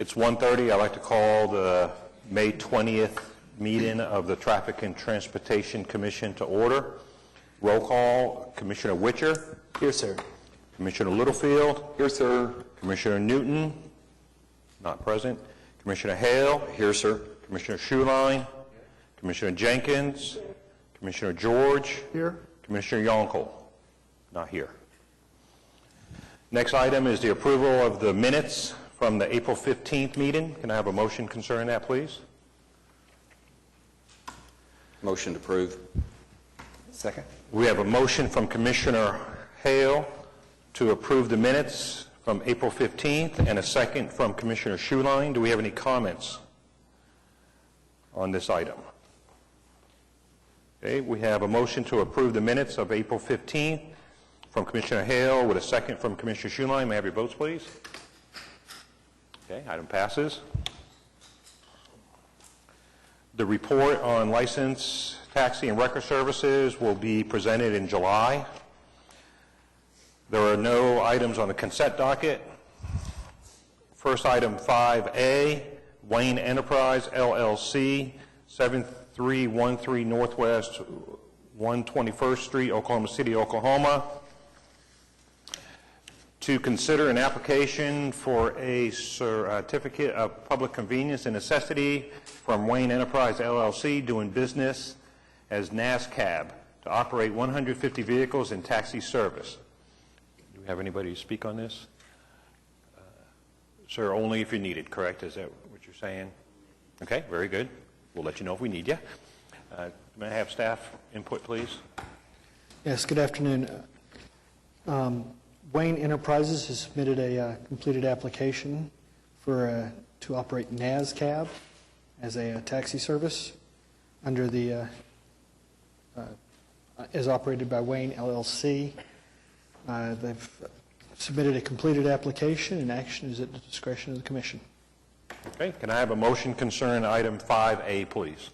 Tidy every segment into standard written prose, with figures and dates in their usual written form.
It's 1:30. I'd like to call the May 20th meeting of the Traffic and Transportation Commission to order. Roll call, Commissioner Witcher. Here, sir. Commissioner Littlefield. Here, sir. Commissioner Newton. Not present. Commissioner Hale. Here, sir. Commissioner Schuline. Commissioner Jenkins. Commissioner George. Here. Commissioner Yonkel. Not here. Next item is the approval of the minutes from the April 15th meeting. Can I have a motion concerning that, please? Motion to approve. Second. We have a motion from Commissioner Hale to approve the minutes from April 15th and a second from Commissioner Schuline. Do we have any comments on this item? Okay, we have a motion to approve the minutes of April 15th from Commissioner Hale with a second from Commissioner Schuline. May I have your votes, please? Okay, item passes. The report on license, taxi, and record services will be presented in July. There are no items on the consent docket. First item 5A, Wayne Enterprise, LLC, 7313 Northwest 121st Street, Oklahoma City, Oklahoma, to consider an application for a certificate of public convenience and necessity from Wayne Enterprise, LLC, doing business as NASCAB, to operate 150 vehicles in taxi service. Do we have anybody to speak on this? Sir, only if you need it, correct? Is that what you're saying? Okay, very good. We'll let you know if we need you. May I have staff input, please? Yes, good afternoon. Wayne Enterprises has submitted a completed application for to operate NASCAB as a taxi service under the as operated by Wayne LLC. They've submitted a completed application, and action is at the discretion of the Commission. Okay, can I have a motion concerning item 5A, please?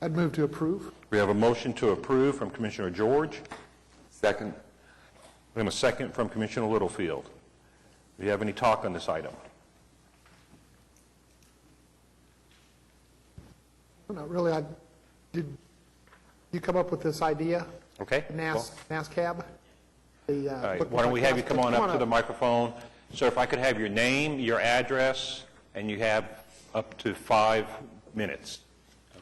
I'd move to approve. We have a motion to approve from Commissioner George. Second. We have a second from Commissioner Littlefield. Do you have any talk on this item? Not really. Did you come up with this idea? Okay. NASCAB? All right. Why don't we have you come on up to the microphone? Sir, if I could have your name, your address, and you have up to 5 minutes.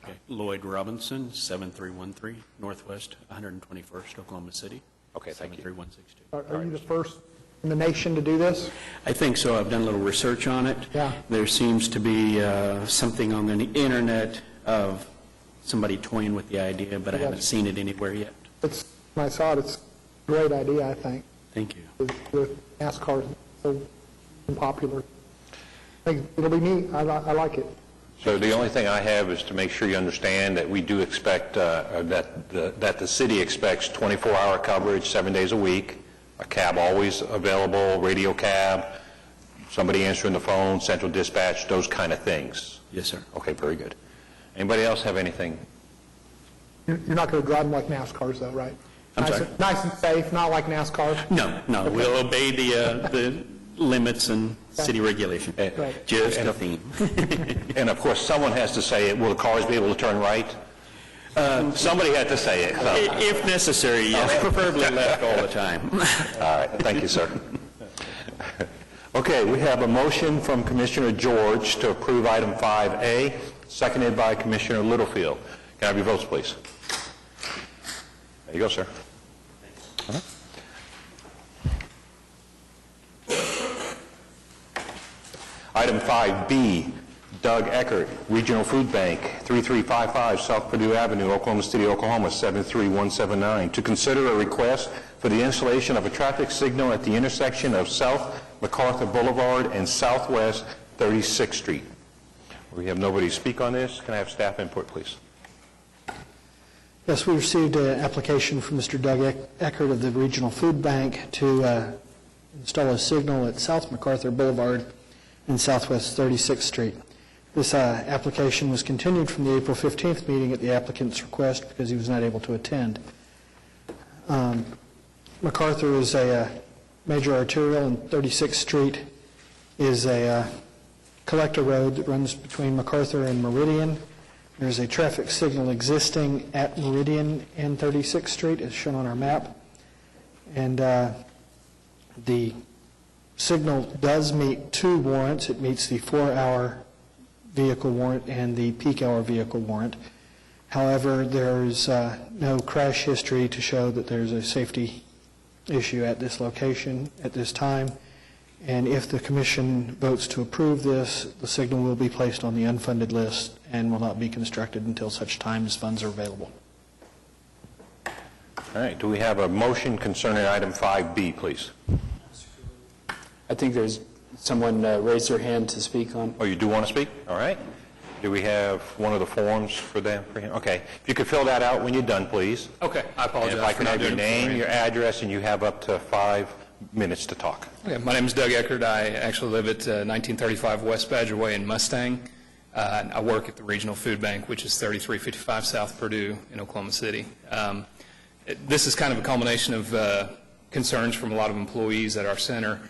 Okay. Lloyd Robinson, 7313 Northwest 121st, Oklahoma City. Okay, thank you. 73162. Are you the first in the nation to do this? I think so. I've done a little research on it. Yeah. There seems to be something on the internet of somebody toying with the idea, but I haven't seen it anywhere yet. When I saw it, it's a great idea, I think. Thank you. With NASCAR so popular. I think it'll be neat. I like it. So the only thing I have is to make sure you understand that we do expect, that the city expects 24-hour coverage, 7 days a week, a cab always available, radio cab, somebody answering the phone, central dispatch, those kind of things. Yes, sir. Okay, very good. Anybody else have anything? You're not going to drive them like NASCARs, though, right? I'm sorry? Nice and safe, not like NASCAR. No. Okay. We'll obey the limits and city regulation. Right. Just a theme. And of course, someone has to say it. Will the cars be able to turn right? Somebody had to say it. So. If necessary, yes. Preferably left all the time. All right. Thank you, sir. Okay, we have a motion from Commissioner George to approve item 5A, seconded by Commissioner Littlefield. Can I have your votes, please? There you go, sir. Item 5B, Doug Eckert, Regional Food Bank, 3355 South Purdue Avenue, Oklahoma City, Oklahoma, 73179, to consider a request for the installation of a traffic signal at the intersection of South MacArthur Boulevard and Southwest 36th Street. We have nobody to speak on this. Can I have staff input, please? Yes, we received an application from Mr. Doug Eckert of the Regional Food Bank to install a signal at South MacArthur Boulevard and Southwest 36th Street. This application was continued from the April 15th meeting at the applicant's request because he was not able to attend. MacArthur is a major arterial and 36th Street is a collector road that runs between MacArthur and Meridian. There's a traffic signal existing at Meridian and 36th Street, as shown on our map. And the signal does meet two warrants. It meets the 4-hour vehicle warrant and the peak hour vehicle warrant. However, there's no crash history to show that there's a safety issue at this location at this time. And if the commission votes to approve this, the signal will be placed on the unfunded list and will not be constructed until such time as funds are available. All right, do we have a motion concerning item 5B, please? I think there's someone raised their hand to speak on. Oh, you do want to speak? All right. Do we have one of the forms for them? Okay. If you could fill that out when you're done, please. Okay, I apologize. And if I for could not have your doing it name, beforehand. your address, and you have up to 5 minutes to talk. Okay, my name is Doug Eckert. I actually live at 1935 West Badger Way in Mustang. I work at the Regional Food Bank, which is 3355 South Purdue in Oklahoma City. This is kind of a culmination of concerns from a lot of employees at our center.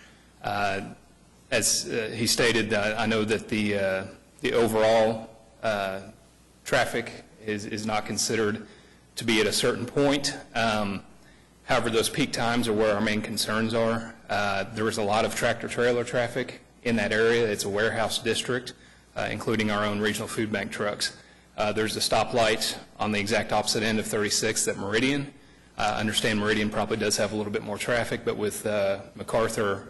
As he stated, I know that the overall traffic is not considered to be at a certain point. However, those peak times are where our main concerns are. There is a lot of tractor-trailer traffic in that area. It's a warehouse district, including our own regional food bank trucks. There's a stoplight on the exact opposite end of 36th at Meridian. I understand Meridian probably does have a little bit more traffic, but with MacArthur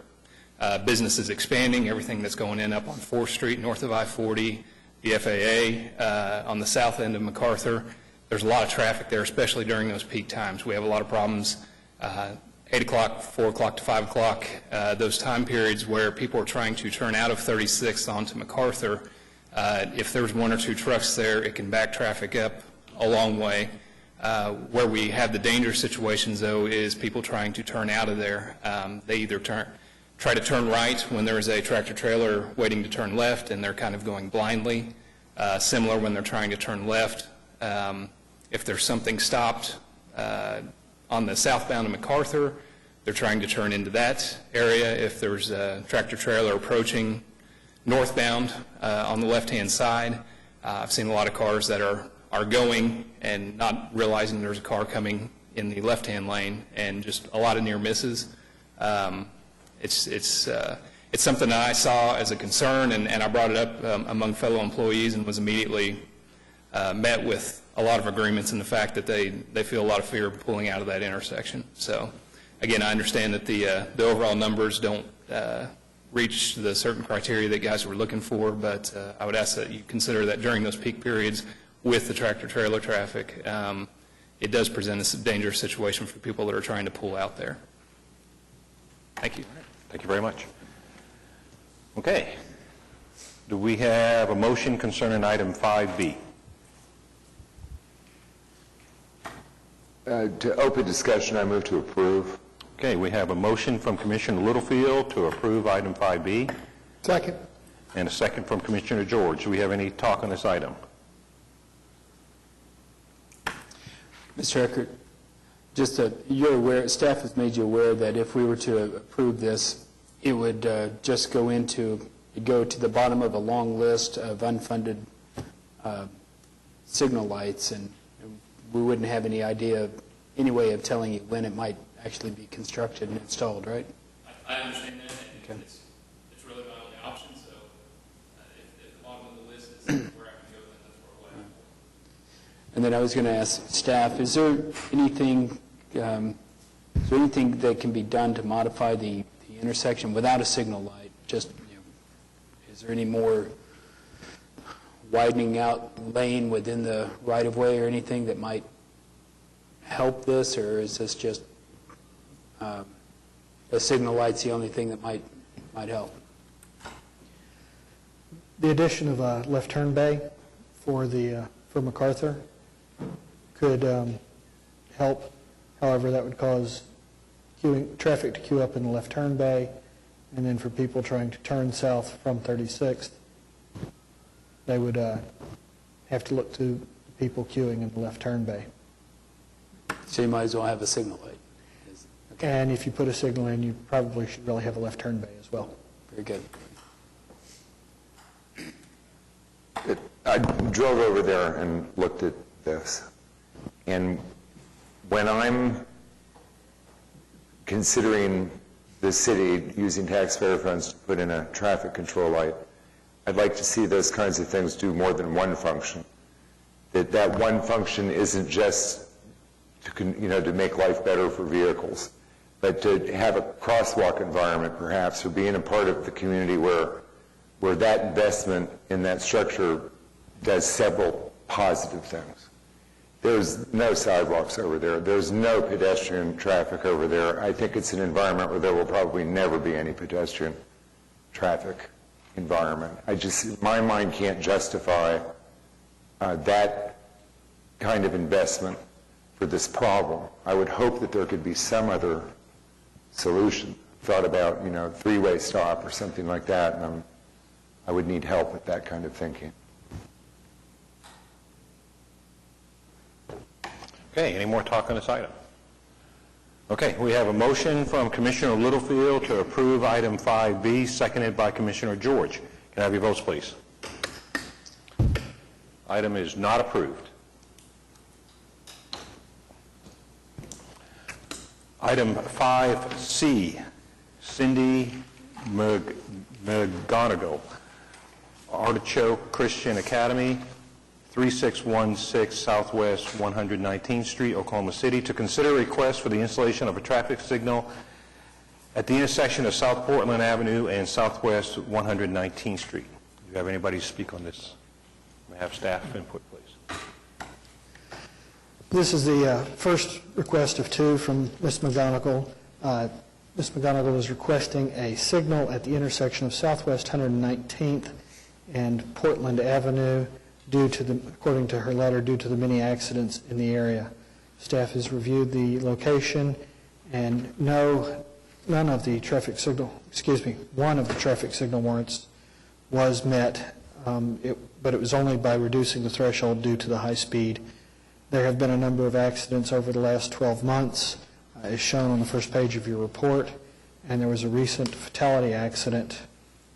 businesses expanding, everything that's going in up on 4th Street north of I-40, the FAA on the south end of MacArthur, there's a lot of traffic there, especially during those peak times. We have a lot of problems 8 o'clock, 4 o'clock to 5 o'clock, those time periods where people are trying to turn out of 36th onto MacArthur. If there's 1 or 2 trucks there, it can back traffic up a long way. Where we have the dangerous situations, though, is people trying to turn out of there. They either try to turn right when there is a tractor-trailer waiting to turn left, and they're kind of going blindly. Similar when they're trying to turn left. If there's something stopped on the southbound of MacArthur, they're trying to turn into that area. If there's a tractor-trailer approaching northbound on the left-hand side, I've seen a lot of cars that are going and not realizing there's a car coming in the left-hand lane, and just a lot of near misses. It's something that I saw as a concern, and I brought it up among fellow employees and was immediately met with a lot of agreements in the fact that they feel a lot of fear of pulling out of that intersection. So, again, I understand that the overall numbers don't reach the certain criteria that guys were looking for, but I would ask that you consider that during those peak periods with the tractor-trailer traffic, it does present a dangerous situation for people that are trying to pull out there. Thank you. Thank you very much. Okay. Do we have a motion concerning item 5B? To open discussion, I move to approve. Okay, we have a motion from Commissioner Littlefield to approve item 5B, Second. and a second from Commissioner George. Do we have any talk on this item? Mr. Eckert, just you're aware, staff has made you aware that if we were to approve this, it would just go to the bottom of a long list of unfunded signal lights, and we wouldn't have any way of telling you when it might actually be constructed and installed, right? I understand that. Okay. It's really my only option, so if the bottom of the list is where I can go, then that's where we'll have. And then I was going to ask staff, is there anything that can be done to modify the intersection without a signal light? Just, is there any more widening out lane within the right-of-way or anything that might help this, or is this just a signal light's the only thing that might help? The addition of a left turn bay for MacArthur could help. However, that would cause traffic to queue up in the left turn bay, and then for people trying to turn south from 36th, they would have to look to people queuing in the left turn bay. So you might as well have a signal light. And if you put a signal in, you probably should really have a left turn bay as well. Very good. I drove over there and looked at this, and when I'm considering the city using taxpayer funds to put in a traffic control light, I'd like to see those kinds of things do more than one function. That one function isn't just to make life better for vehicles, but to have a crosswalk environment perhaps, or being a part of the community where that investment in that structure does several positive things. There's no sidewalks over there. There's no pedestrian traffic over there. I think it's an environment where there will probably never be any pedestrian traffic environment. My mind can't justify that kind of investment for this problem. I would hope that there could be some other solution, thought about, three-way stop or something like that, and I would need help with that kind of thinking. Okay, any more talk on this item? Okay, we have a motion from Commissioner Littlefield to approve item 5B, seconded by Commissioner George. Can I have your votes, please? Item is not approved. Item 5C, Cindy McGonigal, Artichoke Christian Academy, 3616 Southwest 119th Street, Oklahoma City, to consider a request for the installation of a traffic signal at the intersection of South Portland Avenue and Southwest 119th Street. Do you have anybody speak on this? May I have staff input, please? This is the first request of two from Ms. McGonigal. Ms. McGonigal is requesting a signal at the intersection of Southwest 119th and Portland Avenue according to her letter, due to the many accidents in the area. Staff has reviewed the location, and one of the traffic signal warrants was met, but it was only by reducing the threshold due to the high speed. There have been a number of accidents over the last 12 months, as shown on the first page of your report, and there was a recent fatality accident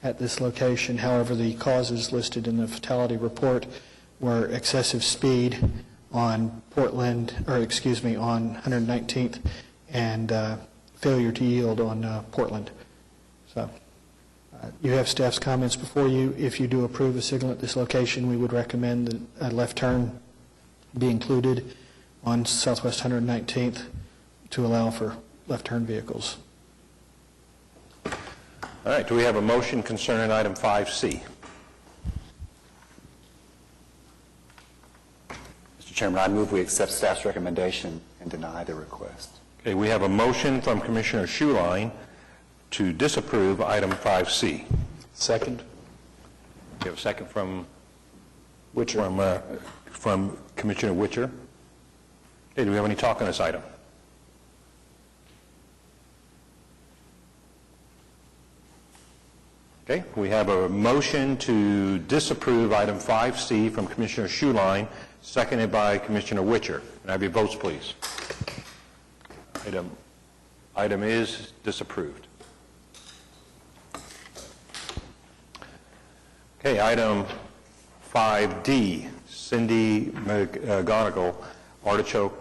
at this location. However, the causes listed in the fatality report were excessive speed on on 119th and failure to yield on Portland. So you have staff's comments before you. If you do approve a signal at this location, we would recommend that a left turn be included on Southwest 119th to allow for left turn vehicles. All right, do we have a motion concerning item 5C? Mr. Chairman, I move we accept staff's recommendation and deny the request. Okay, we have a motion from Commissioner Schuline to disapprove item 5C. Second. You have a second from Witcher. from Commissioner Witcher. Okay, do we have any talk on this item? Okay, we have a motion to disapprove item 5C from Commissioner Schuline, seconded by Commissioner Witcher. Can I have your votes, please? Item is disapproved. Okay, item 5D, Cindy McGonigal, Artichoke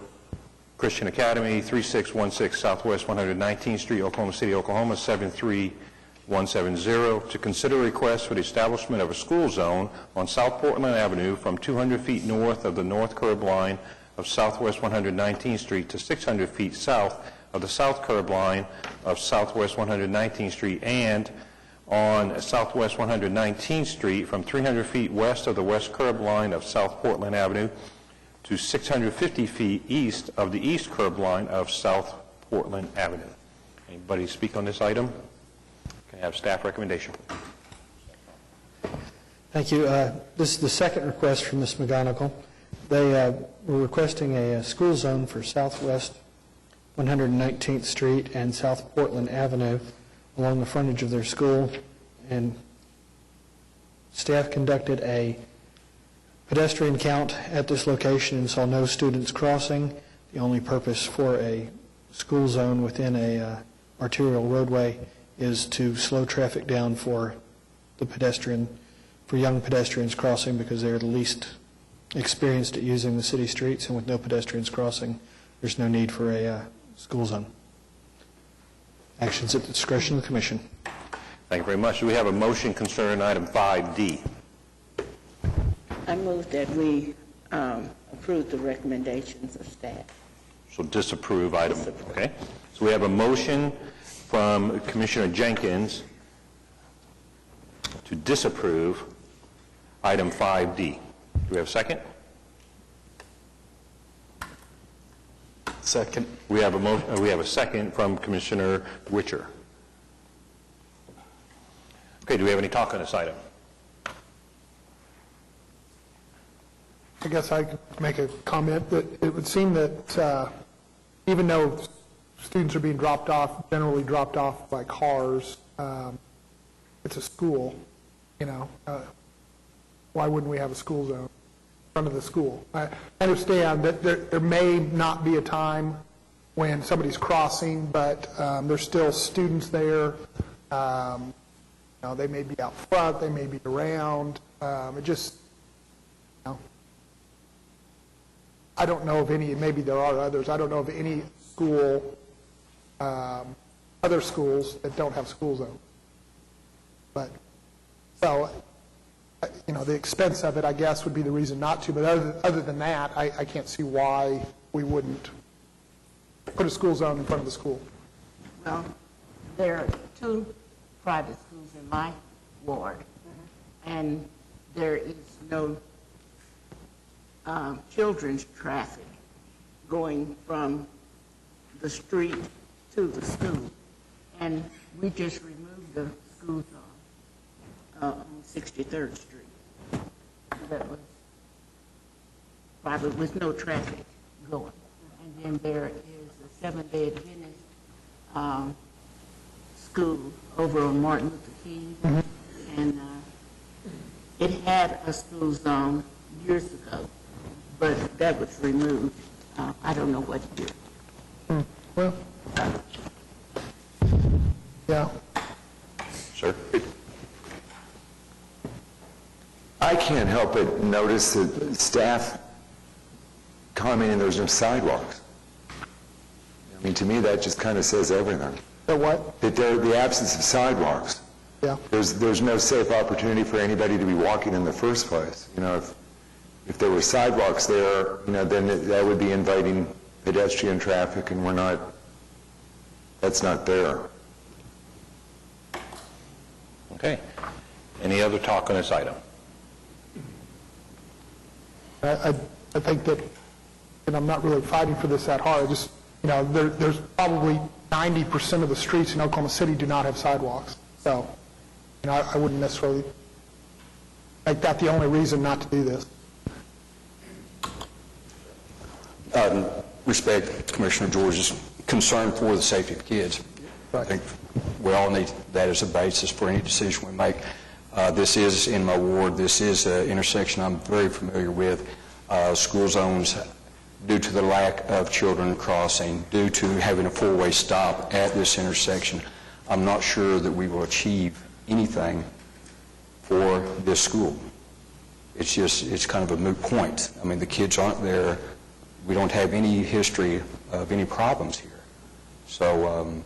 Christian Academy, 3616 Southwest 119th Street, Oklahoma City, Oklahoma, 73170, to consider a request for the establishment of a school zone on South Portland Avenue from 200 feet north of the north curb line of Southwest 119th Street to 600 feet south of the south curb line of Southwest 119th Street, and on Southwest 119th Street from 300 feet west of the west curb line of South Portland Avenue to 650 feet east of the east curb line of South Portland Avenue. Anybody speak on this item? Can I have staff recommendation? Thank you. This is the second request from Ms. McGonigal. They were requesting a school zone for Southwest 119th Street and South Portland Avenue along the frontage of their school, and staff conducted a pedestrian count at this location and saw no students crossing. The only purpose for a school zone within a arterial roadway is to slow traffic down for young pedestrians crossing, because they're the least experienced at using the city streets, and with no pedestrians crossing, there's no need for a school zone. Actions at the discretion of the commission. Thank you very much. Do we have a motion concerning item 5D? I move that we approve the recommendations of staff. So disapprove item, okay? So we have a motion from Commissioner Jenkins to disapprove item 5D. Do we have a second? Second. We have a second from Commissioner Witcher. Okay, do we have any talk on this item? I guess I could make a comment that it would seem that even though students are being generally dropped off by cars, it's a school, why wouldn't we have a school zone in front of the school? I understand that there may not be a time when somebody's crossing, but there's still students there. They may be out front, they may be around. It just, I don't know of any, maybe there are others, I don't know of any school, other schools that don't have school zones. But, so, the expense of it, I guess, would be the reason not to, but other than that, I can't see why we wouldn't put a school zone in front of the school. Well, there are 2 private schools in my ward, and there is no children's traffic going from the street to the school. And we just removed the school zone on 63rd Street. That was private with no traffic going. And then there is a Seventh-day Adventist school over on Martin Luther King. And it had a school zone years ago, but that was removed. I don't know what year. Well, yeah. Sir? I can't help but notice that staff commenting there's no sidewalks. I mean, to me, that just kind of says everything. So what? That the absence of sidewalks. Yeah. There's no safe opportunity for anybody to be walking in the first place. If there were sidewalks there, then that would be inviting pedestrian traffic, and that's not there. Okay. Any other talk on this item? I think that, and I'm not really fighting for this that hard, there's probably 90% of the streets in Oklahoma City do not have sidewalks. So, I wouldn't necessarily make that the only reason not to do this. Respect Commissioner George's concern for the safety of kids. Right. I think we all need that as a basis for any decision we make. This is in my ward. This is an intersection I'm very familiar with. School zones, due to the lack of children crossing, due to having a four-way stop at this intersection, I'm not sure that we will achieve anything for this school. It's kind of a moot point. I mean, the kids aren't there. We don't have any history of any problems here. So,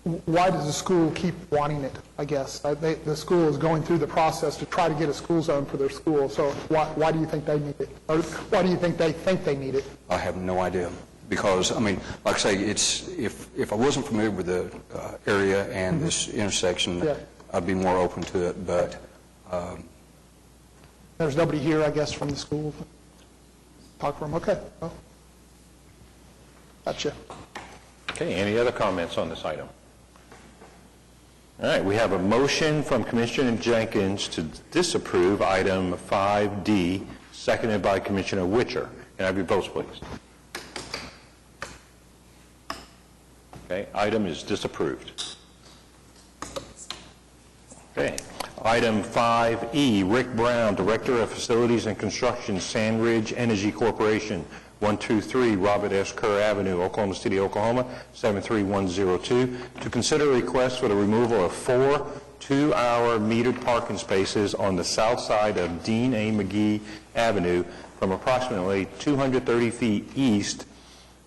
Why does the school keep wanting it, I guess? The school is going through the process to try to get a school zone for their school, so why do you think they need it? Or why do you think they need it? I have no idea. Because, I mean, like I say, if I wasn't familiar with the area and this intersection, Yeah. I'd be more open to it, but There's nobody here, I guess, from the school? Talk from them? Okay. Well, gotcha. Okay, any other comments on this item? All right, we have a motion from Commissioner Jenkins to disapprove item 5D, seconded by Commissioner Witcher. Can I have your votes, please? Okay, item is disapproved. Okay, item 5E, Rick Brown, Director of Facilities and Construction, Sandridge Energy Corporation, 123 Robert S. Kerr Avenue, Oklahoma City, Oklahoma, 73102, to consider a request for the removal of 4 2-hour metered parking spaces on the south side of Dean A. McGee Avenue from approximately 230 feet east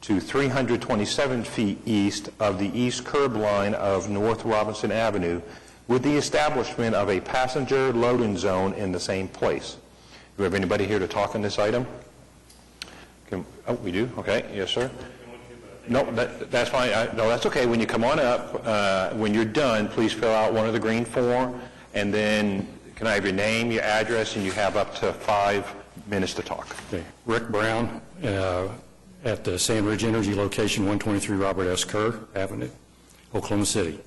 to 327 feet east of the east curb line of North Robinson Avenue, with the establishment of a passenger loading zone in the same place. Do we have anybody here to talk on this item? Oh, we do? Okay. Yes, sir. No, that's fine. No, that's okay. When you come on up, when you're done, please fill out one of the green form, and then can I have your name, your address, and you have up to 5 minutes to talk. Okay. Rick Brown at the Sandridge Energy location, 123 Robert S. Kerr Avenue, Oklahoma City.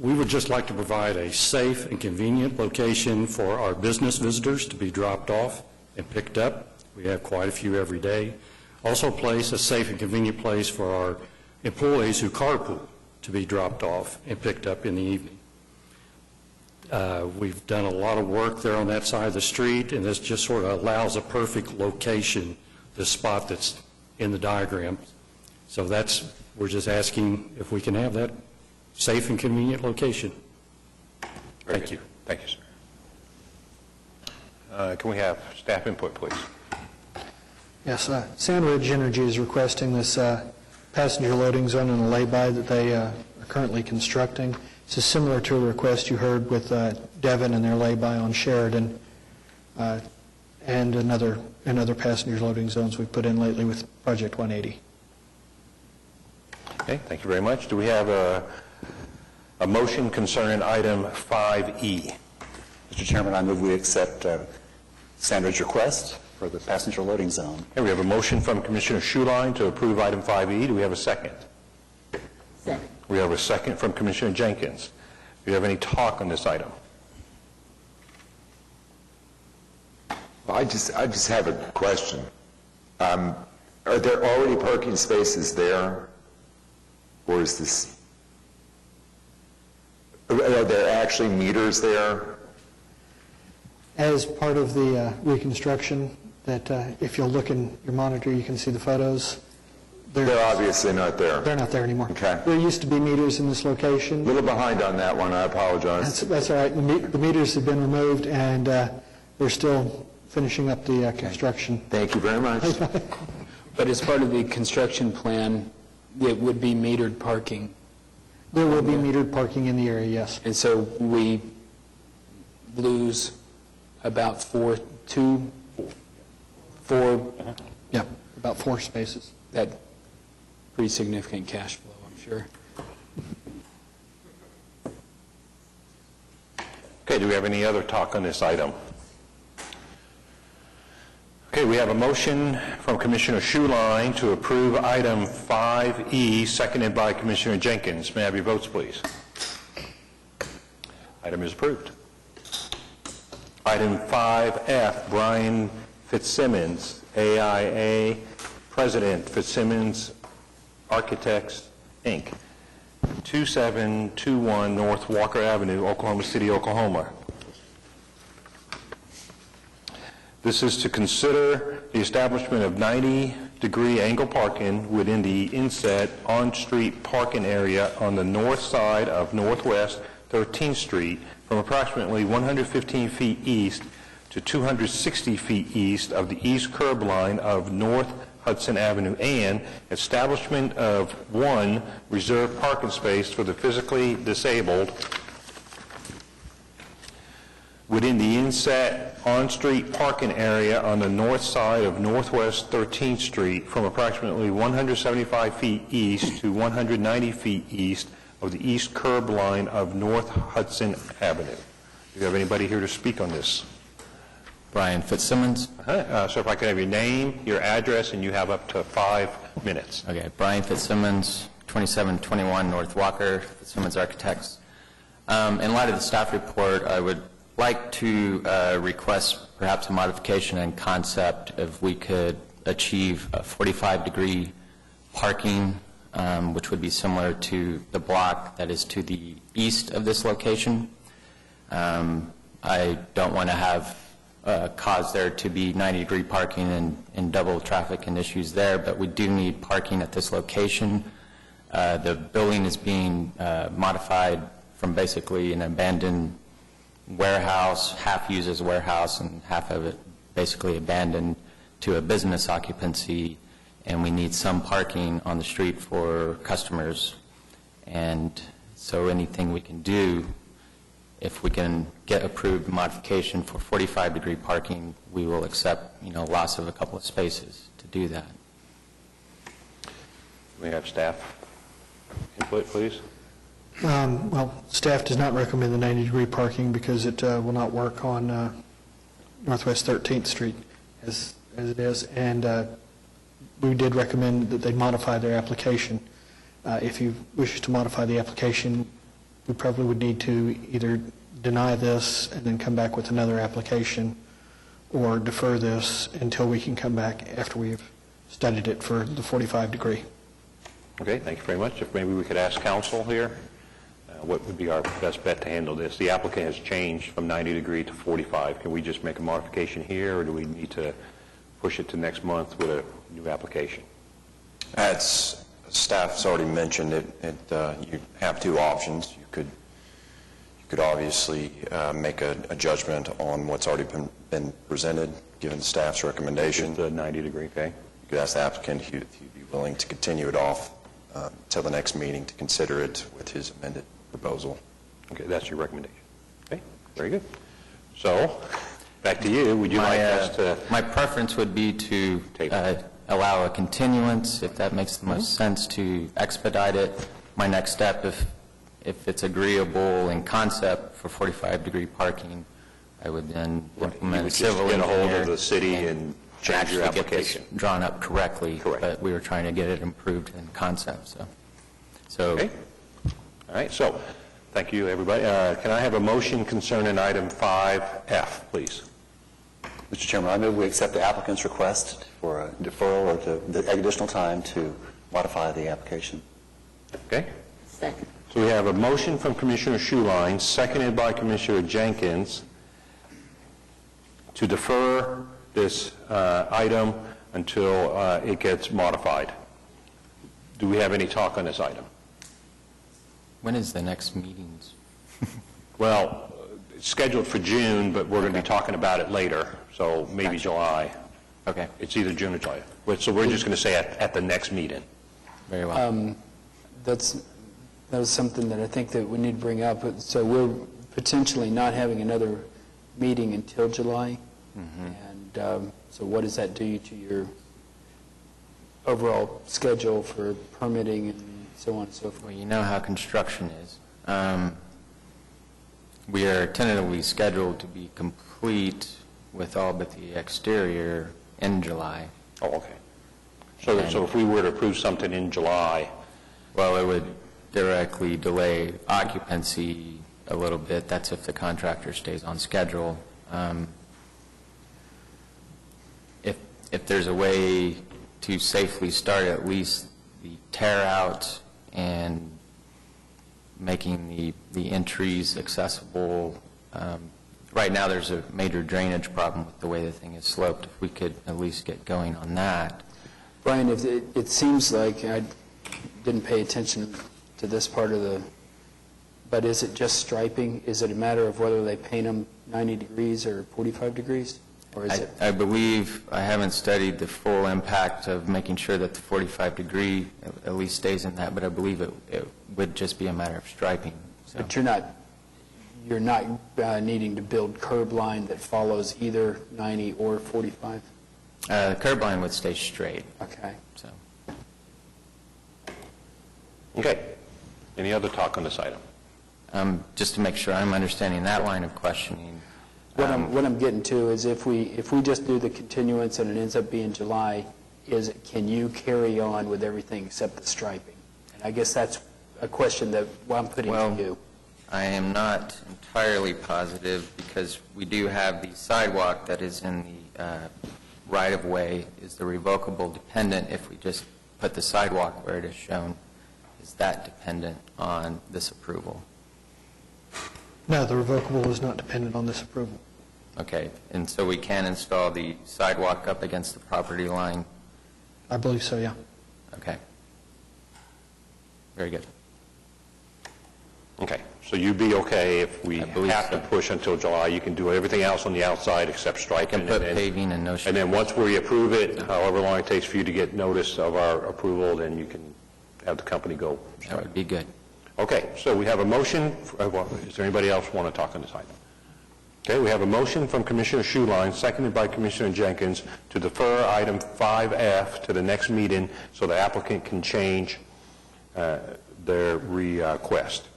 We would just like to provide a safe and convenient location for our business visitors to be dropped off and picked up. We have quite a few every day. Also place a safe and convenient place for our employees who carpool to be dropped off and picked up in the evening. We've done a lot of work there on that side of the street, and this just sort of allows a perfect location, this spot that's in the diagram. So we're just asking if we can have that safe and convenient location. Thank you. Thank you, sir. Can we have staff input, please? Yes, Sandridge Energy is requesting this passenger loading zone and a lay-by that they are currently constructing. This is similar to a request you heard with Devon and their lay-by on Sheridan, and another passenger loading zones we've put in lately with Project 180. Okay, thank you very much. Do we have a motion concerning item 5E? Mr. Chairman, I move we accept Sandridge's request for the passenger loading zone. Okay, we have a motion from Commissioner Schuline to approve item 5E. Do we have a second? Second. We have a second from Commissioner Jenkins. Do you have any talk on this item? I just have a question. Are there already parking spaces there, or is this? Are there actually meters there? As part of the reconstruction, that if you'll look in your monitor, you can see the photos. They're obviously not there. They're not there anymore. Okay. There used to be meters in this location. A little behind on that one, I apologize. That's all right. The meters have been removed, and they're still finishing up the construction. Thank you very much. But as part of the construction plan, it would be metered parking. There will be metered parking in the area, yes. And so we lose about four, Yeah, about 4 spaces. that pretty significant cash flow, I'm sure. Okay, do we have any other talk on this item? Okay, we have a motion from Commissioner Schuline to approve item 5E, seconded by Commissioner Jenkins. May I have your votes, please? Item is approved. Item 5F, Brian Fitzsimmons, AIA President, Fitzsimmons Architects, Inc., 2721 North Walker Avenue, Oklahoma City, Oklahoma. This is to consider the establishment of 90-degree angle parking within the inset on-street parking area on the north side of Northwest 13th Street from approximately 115 feet east to 260 feet east of the east curb line of North Hudson Avenue, and establishment of 1 reserved parking space for the physically disabled within the inset on-street parking area on the north side of Northwest 13th Street from approximately 175 feet east to 190 feet east of the east curb line of North Hudson Avenue. Do you have anybody here to speak on this? Brian Fitzsimmons. So if I could have your name, your address, and you have up to 5 minutes. Okay, Brian Fitzsimmons, 2721 North Walker, Fitzsimmons Architects. In light of the staff report, I would like to request perhaps a modification in concept if we could achieve a 45-degree parking, which would be similar to the block that is to the east of this location. I don't want to have cause there to be 90-degree parking and double traffic and issues there, but we do need parking at this location. The building is being modified from basically an abandoned warehouse, half used as a warehouse and half of it basically abandoned, to a business occupancy, and we need some parking on the street for customers. And so anything we can do, if we can get approved modification for 45-degree parking, we will accept, loss of a couple of spaces to do that. We have staff input, please. Well, staff does not recommend the 90-degree parking because it will not work on Northwest 13th Street as it is, and we did recommend that they modify their application. If you wish to modify the application, we probably would need to either deny this and then come back with another application, or defer this until we can come back after we've studied it for the 45-degree. Okay, thank you very much. If maybe we could ask counsel here, what would be our best bet to handle this? The applicant has changed from 90-degree to 45. Can we just make a modification here, or do we need to push it to next month with a new application? As staff's already mentioned, you have two options. You could obviously make a judgment on what's already been presented, given staff's recommendation. The 90-degree, okay. You could ask the applicant if he'd be willing to continue it off till the next meeting to consider it with his amended proposal. Okay, that's your recommendation. Okay, very good. So, back to you. Would you like us to... My preference would be to allow a continuance, if that makes the most sense, to expedite it. My next step, if it's agreeable in concept for 45-degree parking, I would then implement a civil engineer. You would just get a hold of the city and change your application. Get this drawn up correctly. Correct. But we were trying to get it improved in concept, so. Okay. All right, so, thank you, everybody. Can I have a motion concerning item 5F, please? Mr. Chairman, I move we accept the applicant's request for a deferral or the additional time to modify the application. Okay. Second. So we have a motion from Commissioner Schuline, seconded by Commissioner Jenkins, to defer this item until it gets modified. Do we have any talk on this item? When is the next meetings? Well, it's scheduled for June, but we're going to be talking about it later, so maybe July. Okay. It's either June or July. So we're just going to say at the next meeting. Very well. That was something that I think that we need to bring up. So we're potentially not having another meeting until July. And so what does that do to your overall schedule for permitting and so on and so forth? Well, you know how construction is. We are tentatively scheduled to be complete with all but the exterior in July. Oh, okay. So if we were to approve something in July... Well, it would directly delay occupancy a little bit. That's if the contractor stays on schedule. If there's a way to safely start at least the tear out and making the entries accessible. Right now there's a major drainage problem with the way the thing is sloped. If we could at least get going on that. Brian, it seems like I didn't pay attention to this part of but is it just striping? Is it a matter of whether they paint them 90 degrees or 45 degrees? Or is it? I believe, I haven't studied the full impact of making sure that the 45 degree at least stays in that, but I believe it would just be a matter of striping. So. But you're not needing to build curb line that follows either 90 or 45? The curb line would stay straight. Okay. So. Okay. Any other talk on this item? Just to make sure I'm understanding that line of questioning. What I'm getting to is if we just do the continuance and it ends up being July, can you carry on with everything except the striping? And I guess that's a question that I'm putting to you. I am not entirely positive because we do have the sidewalk that is in the right-of-way. Is the revocable dependent if we just put the sidewalk where it is shown? Is that dependent on this approval? No, the revocable is not dependent on this approval. Okay, and so we can install the sidewalk up against the property line? I believe so, yeah. Okay. Very good. Okay, so you'd be okay if we I believe have to so. push until July? You can do everything else on the outside except striping? Can put and then- paving and no... And then once we approve it, however long it takes for you to get notice of our approval, then you can have the company go That stripe. would be good. Okay, so we have a motion. Is there anybody else want to talk on this item? Okay, we have a motion from Commissioner Schuline, seconded by Commissioner Jenkins, to defer item 5F to the next meeting so the applicant can change their request.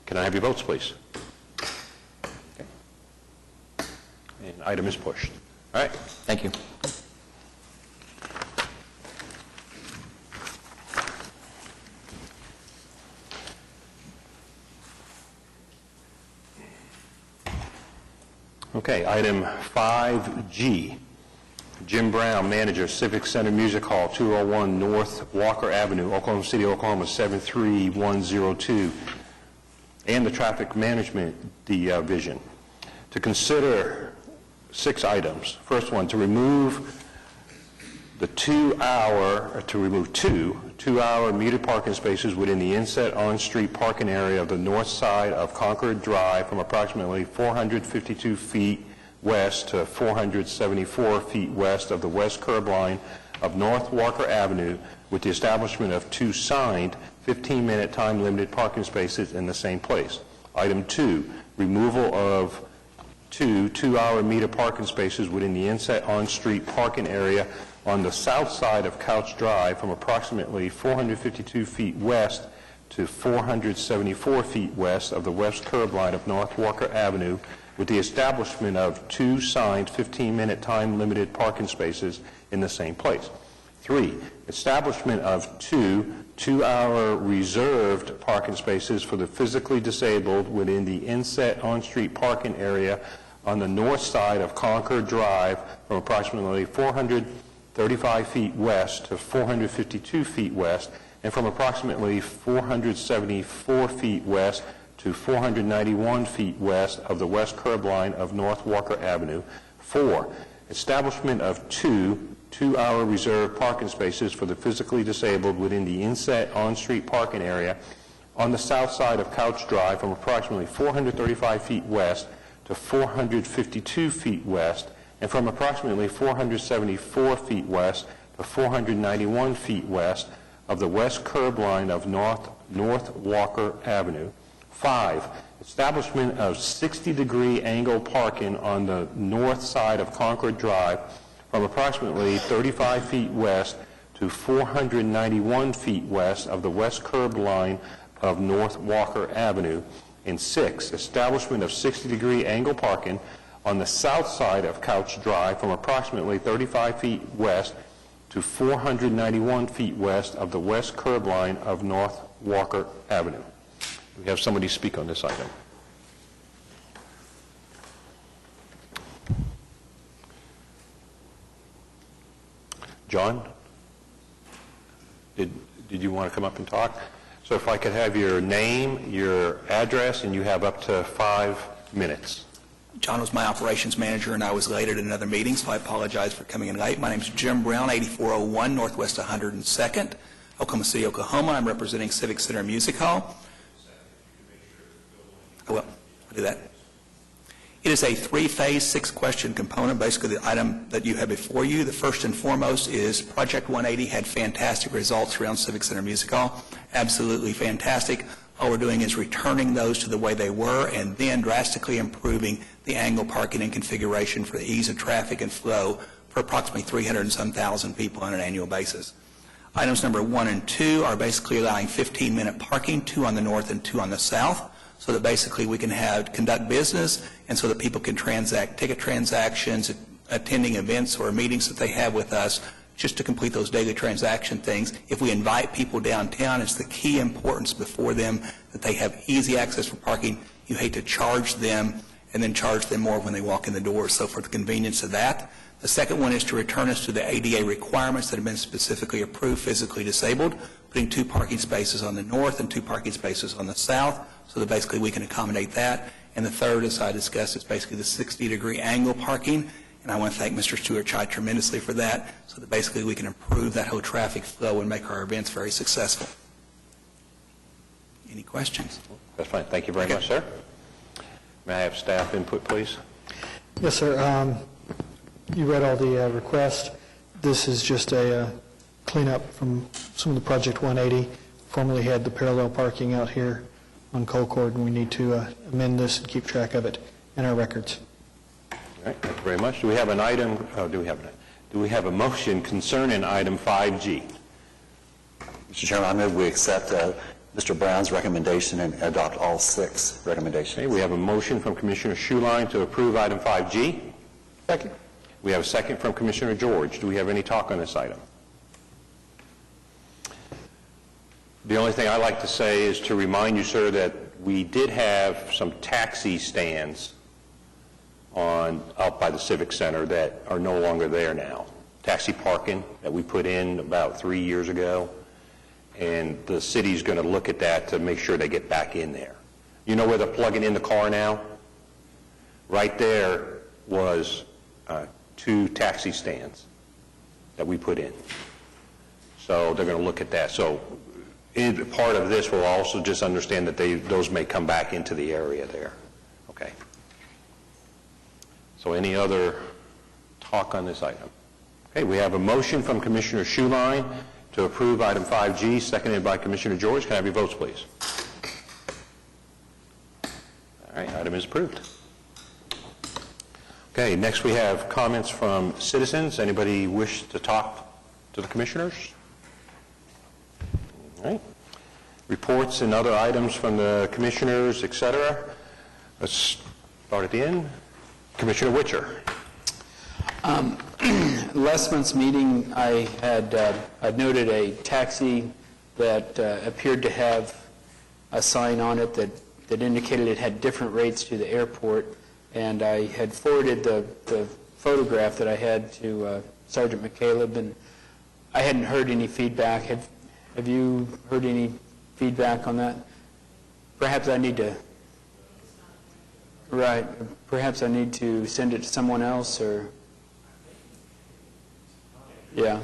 Can I have your votes, please? Okay. And item is pushed. All right. Thank you. Okay, item 5G, Jim Brown, manager, Civic Center Music Hall, 201 North Walker Avenue, Oklahoma City, Oklahoma, 73102, and the Traffic Management Division, to consider 6 items. First one, to remove the 2-hour metered parking spaces within the inset on-street parking area of the north side of Concord Drive from approximately 452 feet west to 474 feet west of the west curb line of North Walker Avenue, with the establishment of 2 signed 15-minute time-limited parking spaces in the same place. Item 2, removal of 2 2-hour meter parking spaces within the inset on-street parking area on the south side of Couch Drive from approximately 452 feet west to 474 feet west of the west curb line of North Walker Avenue, with the establishment of 2 signed 15-minute time-limited parking spaces in the same place. 3, establishment of 2 2-hour reserved parking spaces for the physically disabled within the inset on-street parking area on the north side of Concord Drive from approximately 435 feet west to 452 feet west, and from approximately 474 feet west to 491 feet west of the west curb line of North Walker Avenue. 4, establishment of 2 2-hour reserved parking spaces for the physically disabled within the inset on-street parking area on the south side of Couch Drive from approximately 435 feet west to 452 feet west, and from approximately 474 feet west to 491 feet west of the west curb line of North Walker Avenue. 5, establishment of 60-degree angle parking on the north side of Concord Drive from approximately 35 feet west to 491 feet west of the west curb line of North Walker Avenue. And 6, establishment of 60-degree angle parking on the south side of Couch Drive from approximately 35 feet west to 491 feet west of the west curb line of North Walker Avenue. We have somebody speak on this item. John? Did you want to come up and talk? So if I could have your name, your address, and you have up to 5 minutes. John was my operations manager, and I was late at another meeting, so I apologize for coming in late. My name is Jim Brown, 8401 Northwest 102nd, Oklahoma City, Oklahoma. I'm representing Civic Center Music Hall. I will. I'll do that. It is a 3-phase, 6-question component, basically the item that you have before you. The first and foremost is Project 180 had fantastic results around Civic Center Music Hall, absolutely fantastic. All we're doing is returning those to the way they were and then drastically improving the angle parking and configuration for the ease of traffic and flow for approximately 300 and some thousand people on an annual basis. Items number 1 and 2 are basically allowing 15-minute parking, 2 on the north and 2 on the south, so that basically we can conduct business and so that people can transact ticket transactions, attending events or meetings that they have with us, just to complete those daily transaction things. If we invite people downtown, it's the key importance before them that they have easy access for parking. You hate to charge them and then charge them more when they walk in the door. So for the convenience of that. The second one is to return us to the ADA requirements that have been specifically approved, physically disabled, putting 2 parking spaces on the north and 2 parking spaces on the south, so that basically we can accommodate that. And the third, as I discussed, is basically the 60-degree angle parking. And I want to thank Mr. Stewart Chai tremendously for that, so that basically we can improve that whole traffic flow and make our events very successful. Any questions? That's fine. Thank you very much, sir. May I have staff input, please? Yes, sir. You read all the requests. This is just a cleanup from some of the Project 180. Formerly had the parallel parking out here on Colcord, and we need to amend this and keep track of it in our records. All right, thank you very much. Do we have an item, do we have a motion concerning item 5G? Mr. Chairman, I move we accept Mr. Brown's recommendation and adopt all 6 recommendations. Okay, we have a motion from Commissioner Schuline to approve item 5G. Second. We have a second from Commissioner George. Do we have any talk on this item? The only thing I'd like to say is to remind you, sir, that we did have some taxi stands out by the Civic Center that are no longer there now. Taxi parking that we put in about 3 years ago, and the city's going to look at that to make sure they get back in there. You know where they're plugging in the car now? Right there was 2 taxi stands that we put in. So they're going to look at that. So part of this will also just understand that those may come back into the area there. Okay. So any other talk on this item? Okay, we have a motion from Commissioner Schuline to approve item 5G, seconded by Commissioner George. Can I have your votes, please? All right, item is approved. Okay, next we have comments from citizens. Anybody wish to talk to the commissioners? All right. Reports and other items from the commissioners, et cetera. Let's start at the end. Commissioner Witcher. Last month's meeting, I noted a taxi that appeared to have a sign on it that indicated it had different rates to the airport, and I had forwarded the photograph that I had to Sergeant McCaleb, and I hadn't heard any feedback. Have you heard any feedback on that? Perhaps I need to... Right. Perhaps I need to send it to someone else, or... Yeah.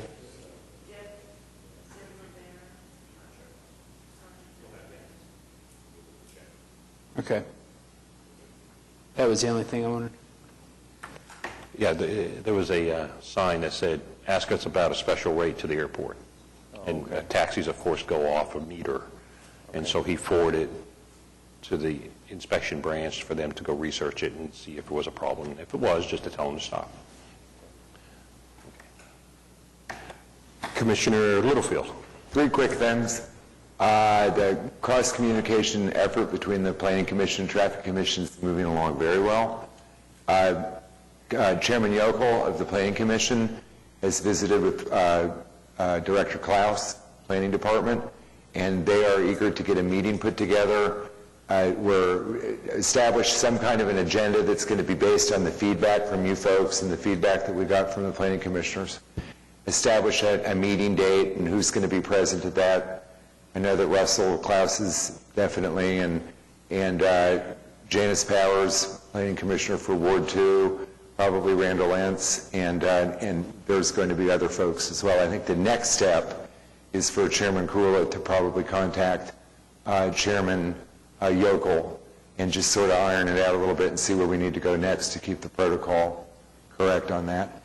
Okay. That was the only thing I wanted. Yeah, there was a sign that said, ask us about a special rate to the airport. And taxis, of course, go off a meter. And so he forwarded to the inspection branch for them to go research it and see if it was a problem. If it was, just to tell them to stop. Commissioner Littlefield. 3 quick things. The cross-communication effort between the Planning Commission and Traffic Commission is moving along very well. Chairman Yokel of the Planning Commission has visited with Director Klaus, Planning Department, and they are eager to get a meeting put together. We're established some kind of an agenda that's going to be based on the feedback from you folks and the feedback that we got from the Planning Commissioners. Establish a meeting date and who's going to be present at that. I know that Russell Klaus is definitely, and Janice Powers, Planning Commissioner for Ward 2, probably Randall Entz, and there's going to be other folks as well. I think the next step is for Chairman Kula to probably contact Chairman Yokel and just sort of iron it out a little bit and see where we need to go next to keep the protocol correct on that.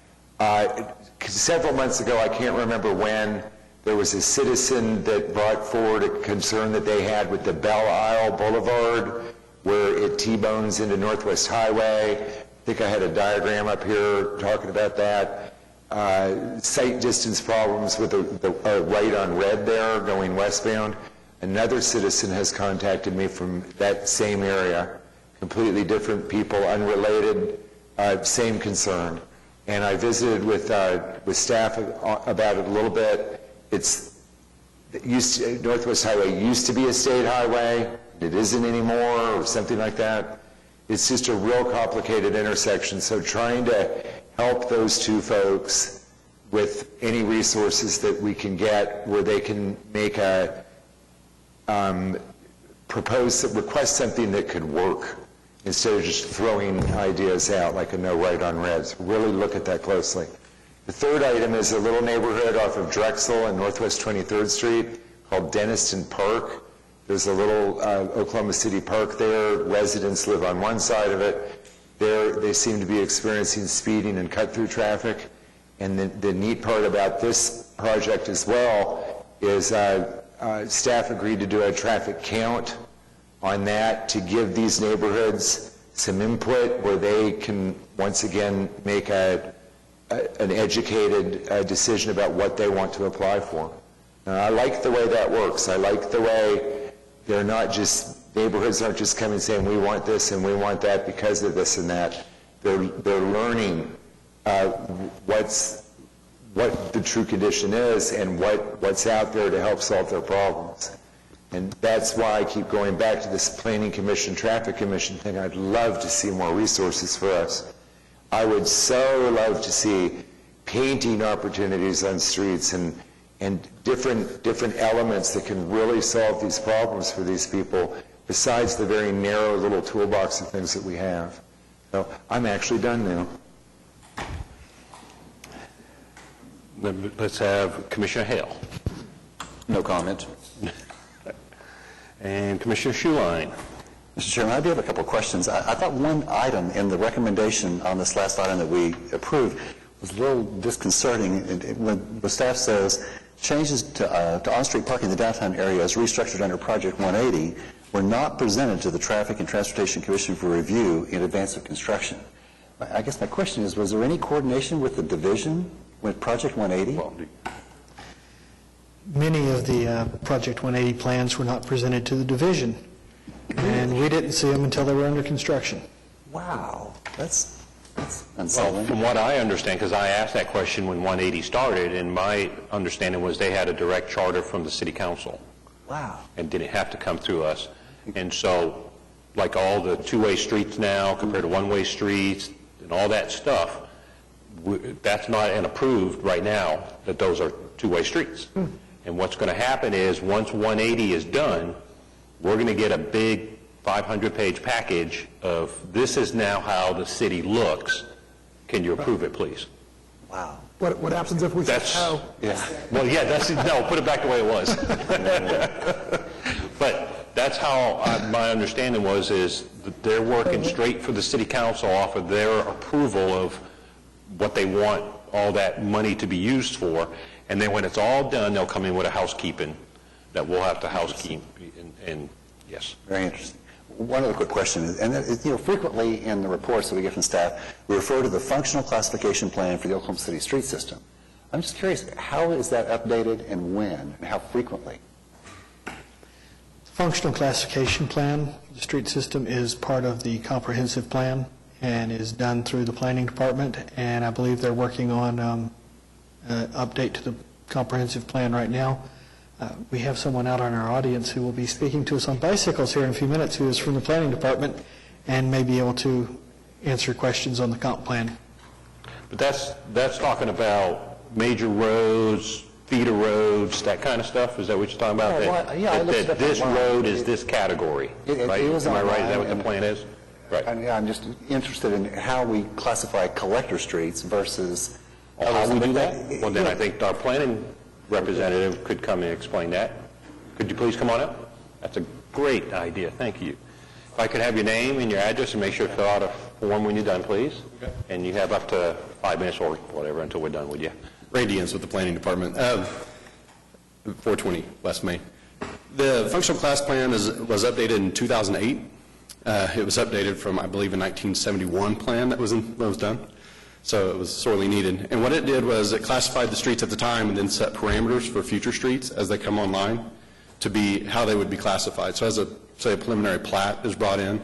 Several months ago, I can't remember when, there was a citizen that brought forward a concern that they had with the Belle Isle Boulevard, where it T-bones into Northwest Highway. I think I had a diagram up here talking about that. Sight distance problems with the right on red there going westbound. Another citizen has contacted me from that same area, completely different people, unrelated, same concern. And I visited with staff about it a little bit. Northwest Highway used to be a state highway. It isn't anymore, or something like that. It's just a real complicated intersection. So trying to help those two folks with any resources that we can get where they can make request something that could work instead of just throwing ideas out like a no right on red. So really look at that closely. The third item is a little neighborhood off of Drexel and Northwest 23rd Street called Denniston Park. There's a little Oklahoma City park there. Residents live on one side of it. They seem to be experiencing speeding and cut-through traffic. And the neat part about this project as well is staff agreed to do a traffic count on that to give these neighborhoods some input where they can once again make an educated decision about what they want to apply for. Now, I like the way that works. I like the way they're not just, neighborhoods aren't just coming saying we want this and we want that because of this and that. They're learning what the true condition is and what's out there to help solve their problems. And that's why I keep going back to this Planning Commission, Traffic Commission thing. I'd love to see more resources for us. I would so love to see painting opportunities on streets and different elements that can really solve these problems for these people besides the very narrow little toolbox of things that we have. So I'm actually done now. Let's have Commissioner Hale. No comment. And Commissioner Schuline. Mr. Chairman, I do have a couple of questions. I thought one item in the recommendation on this last item that we approved was a little disconcerting. When the staff says changes to on-street parking in the downtown area as restructured under Project 180 were not presented to the Traffic and Transportation Commission for review in advance of construction. I guess my question is, was there any coordination with the division with Project 180? Many of the Project 180 plans were not presented to the division, and we didn't see them until they were under construction. Wow, that's Well, unsettling. from what I understand, because I asked that question when 180 started, and my understanding was they had a direct charter from the city council. Wow. And didn't have to come through us. And so, like all the two-way streets now compared to one-way streets and all that stuff, that's not an approved right now that those are two-way streets. And what's going to happen is once 180 is done, we're going to get a big 500-page package of this is now how the city looks. Can you approve it, please? Wow. What happens if we say no? Well, yeah, no, put it back the way it was. But that's how my understanding was, is that they're working straight for the city council off of their approval of what they want all that money to be used for. And then when it's all done, they'll come in with a housekeeping that we'll have to housekeep. And yes. Very interesting. One other quick question, and frequently in the reports that we get from staff, we refer to the functional classification plan for the Oklahoma City street system. I'm just curious, how is that updated and when, and how frequently? Functional classification plan, the street system is part of the comprehensive plan and is done through the planning department, and I believe they're working on an update to the comprehensive plan right now. We have someone out in our audience who will be speaking to us on bicycles here in a few minutes who is from the planning department and may be able to answer questions on the comp plan. But that's talking about major roads, feeder roads, that kind of stuff? Is that what you're talking about? That this road is this category, right? Am I right? Is that what the plan is? Right. I'm just interested in how we classify collector streets versus... How we do that? Well, then I think our planning representative could come and explain that. Could you please come on up? That's a great idea. Thank you. If I could have your name and your address and make sure to fill out a form when you're done, please. Okay. And you have up to 5 minutes or whatever until we're done with you. Randy Ince with the Planning Department. 420 West Main. The functional class plan was updated in 2008. It was updated from, I believe, a 1971 plan that was done. So it was sorely needed. And what it did was it classified the streets at the time and then set parameters for future streets as they come online to be how they would be classified. So as a preliminary plat is brought in,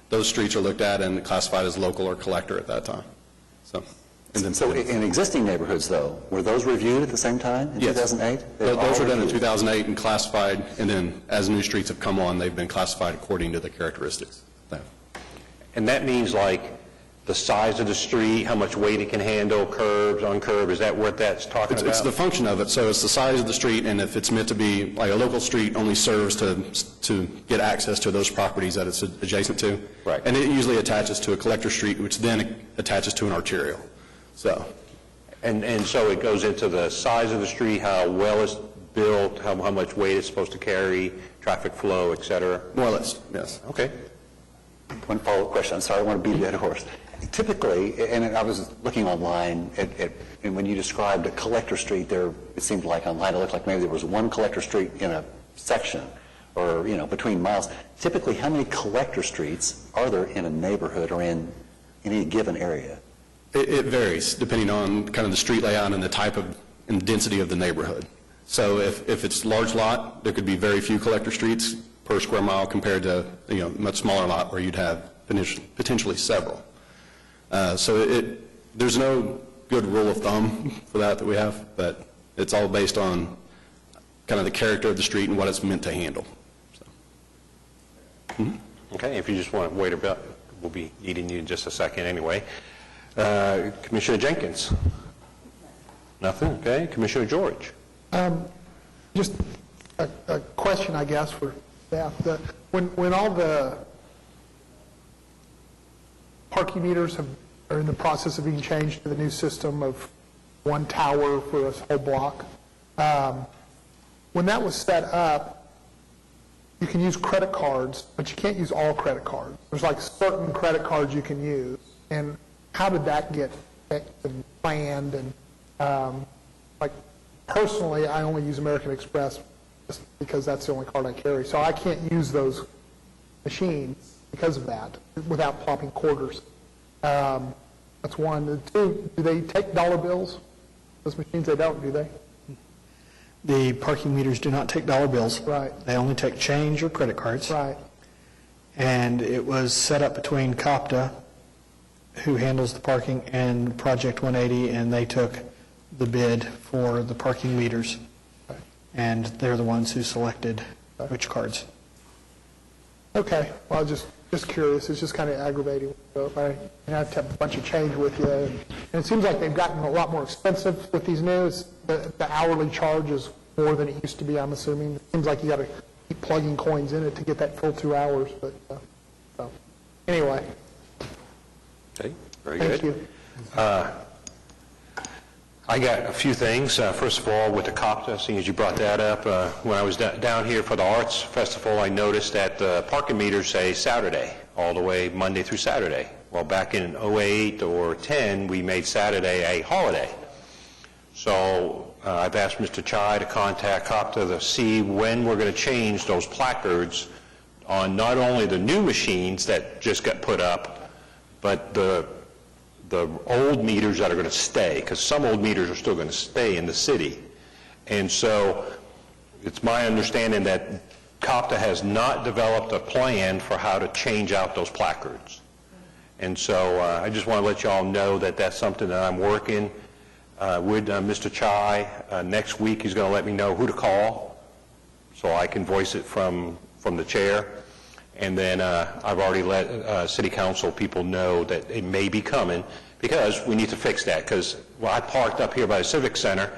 those streets are looked at and classified as local or collector at that time. So in existing neighborhoods, though, were those reviewed at the same time in 2008? Those were done in 2008 and classified, and then as new streets have come on, they've been classified according to the characteristics. And that means, like, the size of the street, how much weight it can handle, curbs, on curb, is that what that's talking about? It's the function of it, so it's the size of the street, and if it's meant to be, like a local street only serves to get access to those properties that it's adjacent to. Right. And it usually attaches to a collector street, which then attaches to an arterial, so. And so it goes into the size of the street, how well it's built, how much weight it's supposed to carry, traffic flow, et cetera? More or less, yes. Okay. One follow-up question. I'm sorry, I want to beat a dead horse. Typically, and I was looking online, and when you described a collector street, it seemed like online, it looked like maybe there was one collector street in a section, or, between miles. Typically, how many collector streets are there in a neighborhood or in any given area? It varies, depending on kind of the street layout and the type of, and density of the neighborhood. So if it's large lot, there could be very few collector streets per square mile compared to, much smaller lot where you'd have potentially several. So there's no good rule of thumb for that we have, but it's all based on kind of the character of the street and what it's meant to handle. So. Okay, if you just want to wait a bit, we'll be needing you in just a second anyway. Commissioner Jenkins? Nothing? Okay. Commissioner George? Just a question, I guess, for staff. When all the parking meters are in the process of being changed to the new system of one tower for a whole block, when that was set up, you can use credit cards, but you can't use all credit cards. There's like certain credit cards you can use. And how did that get picked and planned? And personally, I only use American Express just because that's the only card I carry. So I can't use those machines because of that without plopping quarters. That's one. Two, do they take dollar bills? Those machines, they don't, do they? The parking meters do not take dollar bills. Right. They only take change or credit cards. Right. And it was set up between COPTA, who handles the parking, and Project 180, and they took the bid for the parking meters. And they're the ones who selected which cards. Okay. Well, just curious. It's just kind of aggravating. So I have to have a bunch of change with you. And it seems like they've gotten a lot more expensive with these news. The hourly charge is more than it used to be, I'm assuming. It seems like you got to keep plugging coins in it to get that full 2 hours. But so anyway. Okay, very good. Thank you. I got a few things. First of all, with the COPTA, seeing as you brought that up, when I was down here for the Arts Festival, I noticed that the parking meters say Saturday, all the way Monday through Saturday. Well, back in 08 or 10, we made Saturday a holiday. So I've asked Mr. Chai to contact COPTA to see when we're going to change those placards on not only the new machines that just got put up, but the old meters that are going to stay, because some old meters are still going to stay in the city. And so it's my understanding that COPTA has not developed a plan for how to change out those placards. And so I just want to let you all know that that's something that I'm working with Mr. Chai. Next week he's going to let me know who to call so I can voice it from the chair. And then I've already let city council people know that it may be coming, because we need to fix that. Because when I parked up here by the Civic Center,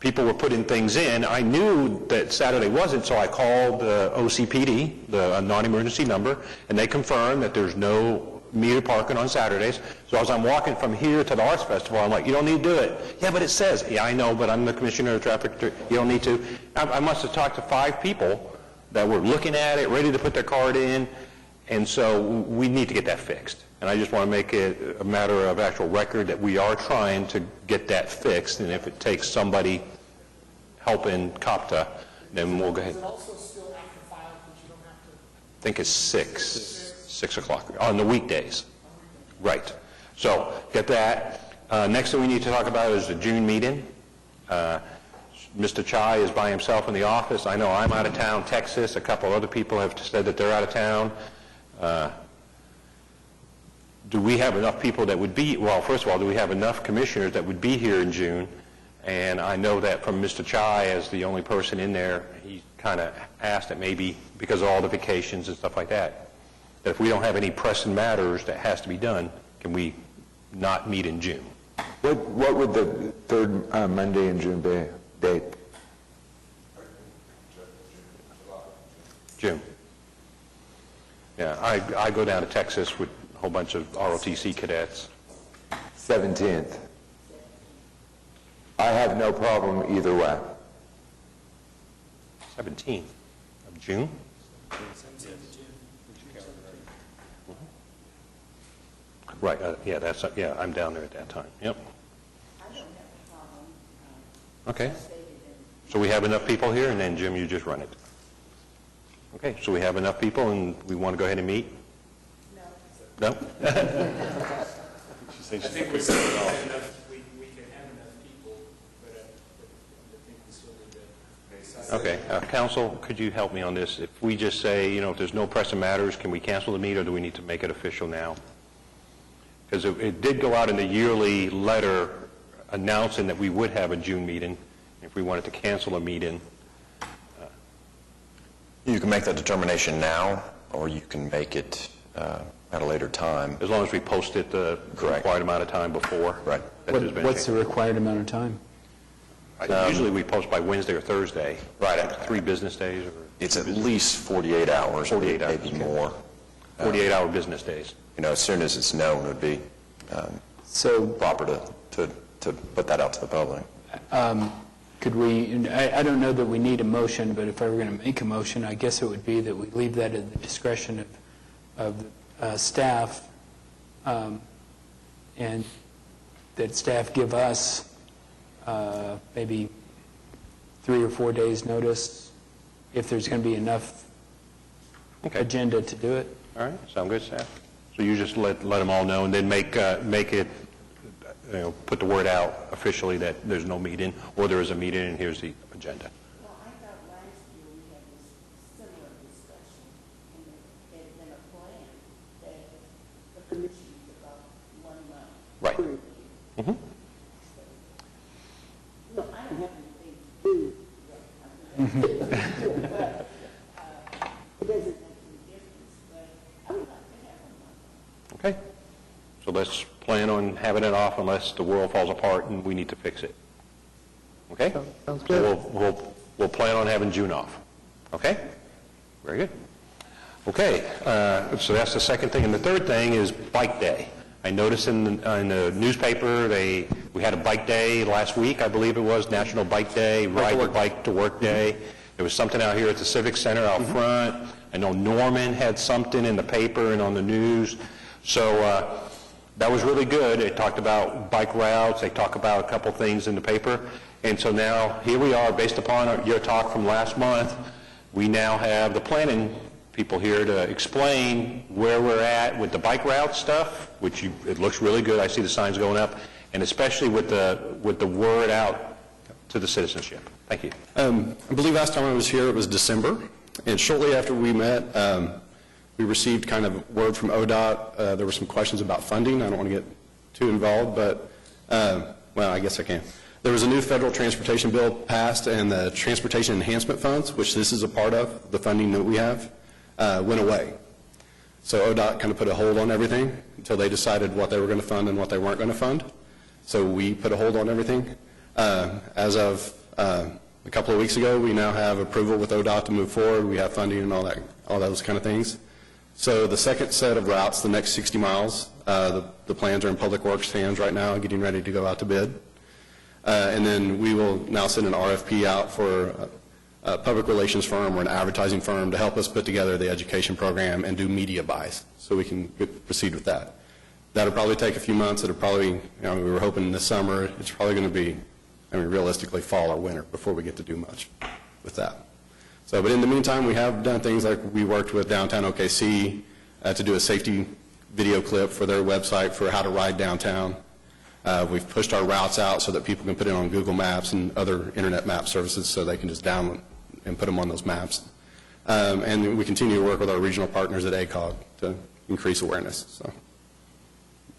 people were putting things in. I knew that Saturday wasn't, so I called the OCPD, the non-emergency number, and they confirmed that there's no meter parking on Saturdays. So as I'm walking from here to the Arts Festival, I'm like, you don't need to do it. Yeah, but it says. Yeah, I know, but I'm the commissioner of traffic. You don't need to. I must have talked to 5 people that were looking at it, ready to put their card in, and so we need to get that fixed. And I just want to make it a matter of actual record that we are trying to get that fixed, and if it takes somebody helping COPTA, then we'll go ahead. Is it also still after 5, but you don't have to? I think it's 6 o'clock, on the weekdays. Right. So get that. Next thing we need to talk about is the June meeting. Mr. Chai is by himself in the office. I know I'm out of town, Texas. A couple other people have said that they're out of town. Do we have enough people that would be, well, first of all, do we have enough commissioners that would be here in June? And I know that from Mr. Chai, as the only person in there, he kind of asked that maybe because of all the vacations and stuff like that, that if we don't have any pressing matters that has to be done, can we not meet in June. What would the third Monday in June be, date? June. Yeah, I go down to Texas with a whole bunch of ROTC cadets. 17th. I have no problem either way. 17th of June? Right, yeah, I'm down there at that time, yep. Okay. So we have enough people here, and then Jim, you just run it. Okay, so we have enough people, and we want to go ahead and meet? No. No? I think we can have enough people, but I think we still need to... Okay, council, could you help me on this? If we just say, if there's no pressing matters, can we cancel the meet, or do we need to make it official now? Because it did go out in the yearly letter announcing that we would have a June meeting. If we wanted to cancel a meeting. You can make that determination now, or you can make it at a later time. As long as we post it the required amount of time before. Right. What's the required amount of time? Usually we post by Wednesday or Thursday. Right. 3 business days. Or it's at least 48 hours. 48 hours. Maybe more. 48-hour business days. As soon as it's known, it would be proper to put that out to the public. Could we, I don't know that we need a motion, but if I were going to make a motion, I guess it would be that we leave that at the discretion of staff, and that staff give us maybe 3 or 4 days' notice if there's going to be enough agenda to do it. All right, sound good, staff? So you just let them all know, and then make it, put the word out officially that there's no meeting, or there is a meeting, and here's the agenda. Well, I thought last year we had this similar discussion, and there had been a plan that the commission was about 1 month. Right. Mm-hmm. No, I don't have anything to do. But it doesn't make any difference, but I would like to have a month. Okay. So let's plan on having it off unless the world falls apart and we need to fix it. Okay? Sounds good. So we'll plan on having June off. Okay? Very good. Okay, so that's the second thing. And the third thing is Bike Day. I noticed in the newspaper we had a Bike Day last week, I believe it was, National Bike Day, Ride your Bike to Work Day. There was something out here at the Civic Center out front. I know Norman had something in the paper and on the news. So that was really good. It talked about bike routes. They talked about a couple things in the paper. And so now here we are, based upon your talk from last month, we now have the planning people here to explain where we're at with the bike route stuff, which it looks really good. I see the signs going up, and especially with the word out to the citizenship. Thank you. I believe last time I was here, it was December, and shortly after we met, we received kind of word from ODOT. There were some questions about funding. I don't want to get too involved, but, well, I guess I can. There was a new federal transportation bill passed, and the Transportation Enhancement Funds, which this is a part of, the funding that we have, went away. So ODOT kind of put a hold on everything until they decided what they were going to fund and what they weren't going to fund. So we put a hold on everything. As of a couple of weeks ago, we now have approval with ODOT to move forward. We have funding and all those kind of things. So the second set of routes, the next 60 miles, the plans are in Public Works' hands right now, getting ready to go out to bid. And then we will now send an RFP out for a public relations firm or an advertising firm to help us put together the education program and do media buys so we can proceed with that. That'll probably take a few months. It'll probably, we were hoping this summer. It's probably going to be, realistically fall or winter before we get to do much with that. So, but in the meantime, we have done things like we worked with Downtown OKC to do a safety video clip for their website for how to ride downtown. We've pushed our routes out so that people can put it on Google Maps and other internet map services so they can just download and put them on those maps. And we continue to work with our regional partners at ACOG to increase awareness. So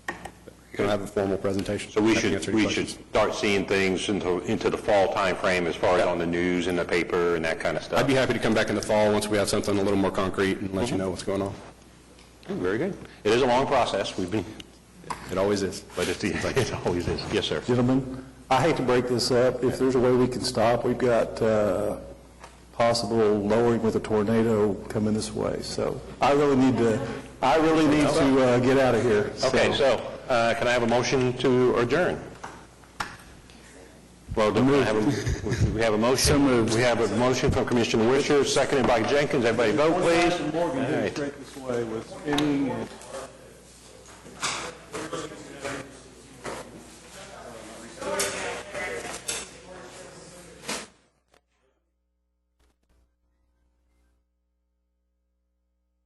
we're going to have a formal presentation. So we should start seeing things into the fall time frame as far as on the news and the paper and that kind of stuff. I'd be happy to come back in the fall once we have something a little more concrete and let you know what's going on. Very good. It is a long process. We've been It always is. But it always is. Yes, sir. Gentlemen, I hate to break this up. If there's a way we can stop, we've got possible lowering with a tornado coming this way. So I really need to get out of here. Okay, so can I have a motion to adjourn? Well, we have a motion. So moved. We have a motion from Commissioner Wisher, seconded by Jenkins. Everybody vote, please. Morgan didn't straight this way with any